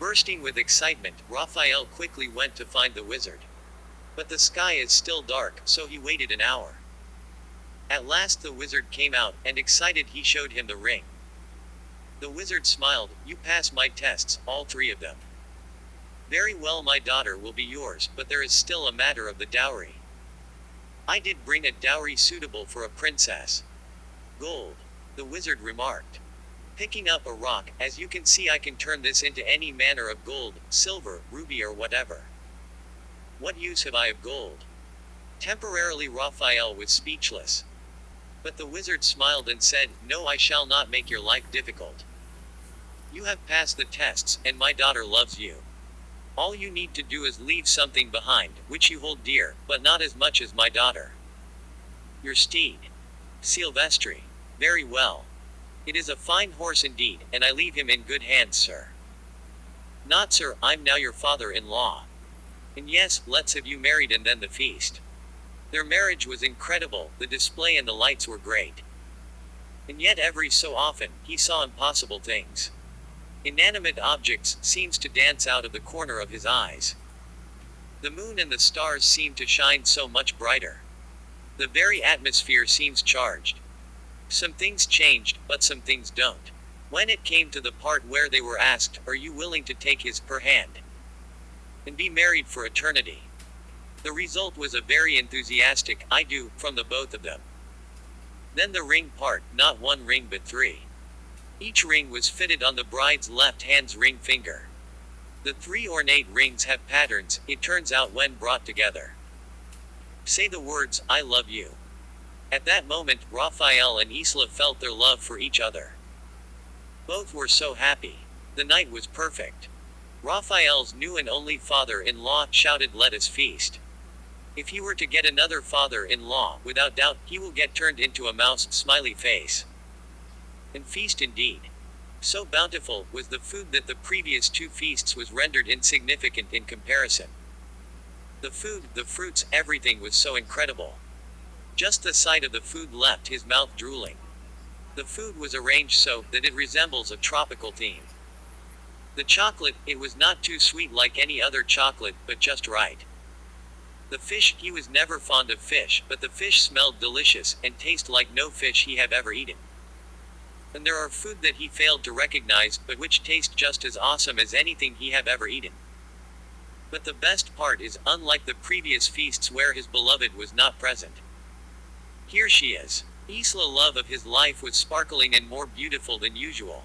Bursting with excitement, Raphael quickly went to find the wizard. But the sky is still dark, so he waited an hour. At last the wizard came out, and excited he showed him the ring. The wizard smiled. You pass my tests, all three of them. Very well, my daughter will be yours, but there is still a matter of the dowry. I did bring a dowry suitable for a princess. Gold. The wizard remarked. Picking up a rock, as you can see I can turn this into any manner of gold, silver, ruby or whatever. What use have I of gold? Temporarily Raphael was speechless. But the wizard smiled and said, No, I shall not make your life difficult. You have passed the tests, and my daughter loves you. All you need to do is leave something behind, which you hold dear, but not as much as my daughter. Your steed. Silvestri. Very well. It is a fine horse indeed, and I leave him in good hands, sir. Not, sir, I'm now your father-in-law. And yes, let's have you married and then the feast. Their marriage was incredible, the display and the lights were great. And yet every so often, he saw impossible things. Inanimate objects seems to dance out of the corner of his eyes. The moon and the stars seem to shine so much brighter. The very atmosphere seems charged. Some things changed, but some things don't. When it came to the part where they were asked, Are you willing to take her hand and be married for eternity? The result was a very enthusiastic, I do, from the both of them. Then the ring part, not one ring but three. Each ring was fitted on the bride's left hand's ring finger. The three ornate rings have patterns, it turns out when brought together. Say the words, I love you. At that moment, Raphael and Isla felt their love for each other. Both were so happy. The night was perfect. Raphael's new and only father-in-law shouted, Let us feast. If he were to get another father-in-law, without doubt, he will get turned into a mouse, smiley face. And feast indeed. So bountiful was the food that the previous two feasts was rendered insignificant in comparison. The food, the fruits, everything was so incredible. Just the sight of the food left his mouth drooling. The food was arranged so that it resembles a tropical theme. The chocolate, it was not too sweet like any other chocolate, but just right. The fish, he was never fond of fish, but the fish smelled delicious, and tasted like no fish he had ever eaten. And there are food that he failed to recognize, but which taste just as awesome as anything he have ever eaten. But the best part is, unlike the previous feasts where his beloved was not present. Here she is. Isla, love of his life, was sparkling and more beautiful than usual.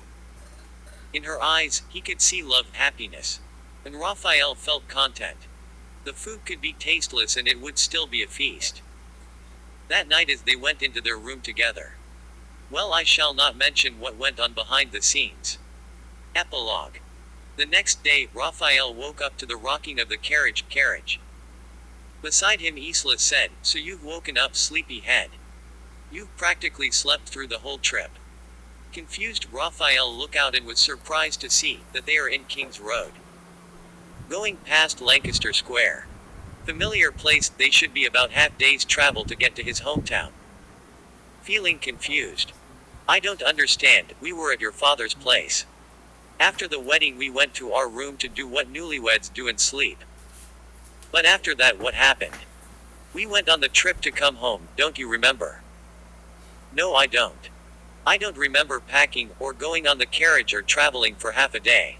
In her eyes, he could see love, happiness. And Raphael felt content. The food could be tasteless and it would still be a feast. That night as they went into their room together. Well, I shall not mention what went on behind the scenes. Epilogue. The next day, Raphael woke up to the rocking of the carriage. Beside him Isla said, So you've woken up, sleepy head. You've practically slept through the whole trip. Confused, Raphael looked out and was surprised to see that they are in King's Road. Going past Lancaster Square. Familiar place, they should be about half day's travel to get to his hometown. Feeling confused. I don't understand, we were at your father's place. After the wedding we went to our room to do what newlyweds do and sleep. But after that what happened? We went on the trip to come home, don't you remember? No, I don't. I don't remember packing, or going on the carriage or traveling for half a day.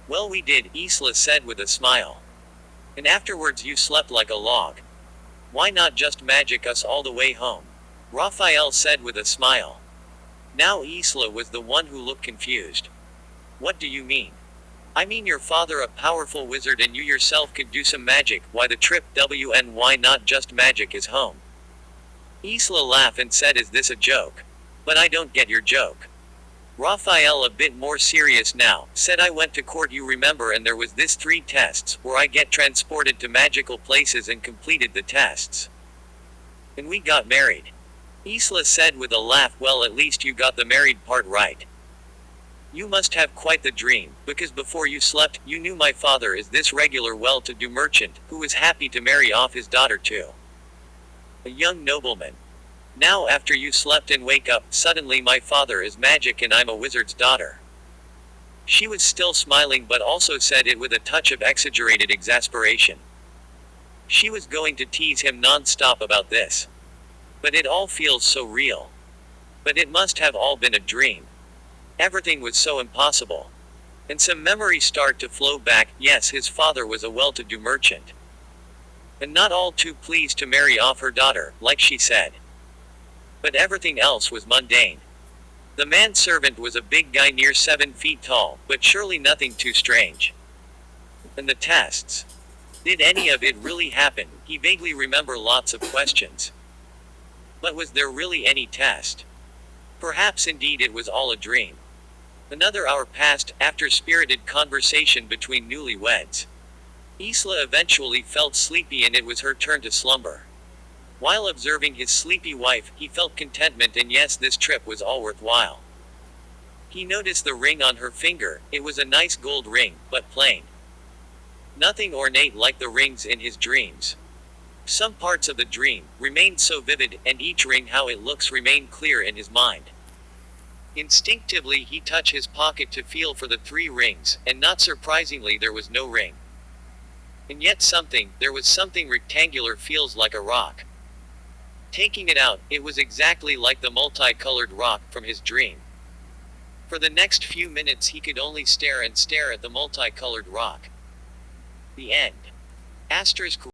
Well, we did, Isla said with a smile. And afterwards you slept like a log. Why not just magic us all the way home? Raphael said with a smile. Now Isla was the one who looked confused. What do you mean? I mean your father a powerful wizard and you yourself could do some magic, why the trip and why not just magic his home? Isla laughed and said, Is this a joke? But I don't get your joke. Raphael, a bit more serious now, said, I went to court you remember and there was this 3 tests, where I get transported to magical places and completed the tests. And we got married. Isla said with a laugh, Well, at least you got the married part right. You must have quite the dream, because before you slept, you knew my father is this regular well-to-do merchant, who was happy to marry off his daughter to a young nobleman. Now after you slept and wake up, suddenly my father is magic and I'm a wizard's daughter. She was still smiling but also said it with a touch of exaggerated exasperation. She was going to tease him non-stop about this. But it all feels so real. But it must have all been a dream. Everything was so impossible. And some memories start to flow back. Yes, his father was a well-to-do merchant. And not all too pleased to marry off her daughter, like she said. But everything else was mundane. The manservant was a big guy near 7 feet tall, but surely nothing too strange. And the tests. Did any of it really happen? He vaguely remembered lots of questions. But was there really any test? Perhaps indeed it was all a dream. Another hour passed, after spirited conversation between newlyweds. Isla eventually felt sleepy and it was her turn to slumber. While observing his sleepy wife, he felt contentment and yes, this trip was all worthwhile. He noticed the ring on her finger. It was a nice gold ring, but plain. Nothing ornate like the rings in his dreams. Some parts of the dream remained so vivid, and each ring how it looks remained clear in his mind. Instinctively he touched his pocket to feel for the 3 rings, and not surprisingly there was no ring. And yet there was something rectangular feels like a rock. Taking it out, it was exactly like the multicolored rock from his dream. For the next few minutes he could only stare and stare at the multicolored rock. The end. Asterisk